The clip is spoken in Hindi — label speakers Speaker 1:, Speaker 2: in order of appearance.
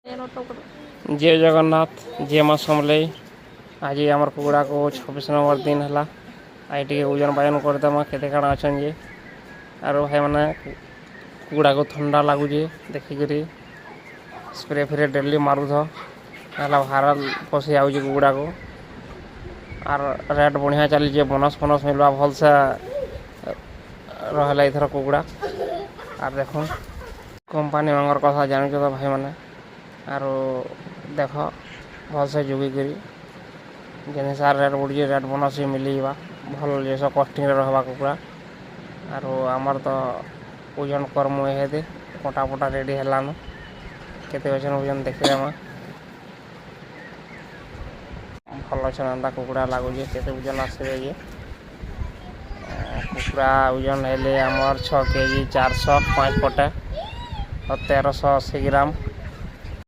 Speaker 1: जय जगन्नाथ जय माँ समलई। आज आमर कुकुड़ा को 26 नंबर दिन है। आई टे ओजन बाजन करदेमा केते काଣା अच्छन जे आरो भाई मैंने कुकुड़ा को ठंडा लगुचे देखिकी स्प्रे फ्रे डेली मारुथ ना भार पशि आउे कुकुड़ा को आर रेट बढ़िया चली बोनस फनस मिलवा भलसे रहा इथर कुकुड़ा आर देख कंपानी मांगर कथा जान तो भाई मैंने आरो देख भलसे जुगिकी जिन सार रेट बढ़ी रेट बोनस भी मिलवा भल जिस कस्टिंग रहा कुकुड़ा आरो आमर तो ओजन करमु हे कटा पटा रेडी हेलान केते ओजन ओजन देखिए भल छा कुकुड़ा लगुच केते ओजन आसवे ये कुकुड़ा ओजन हेले आमर 6 केजी 400 5 पटे और 1380 ग्राम।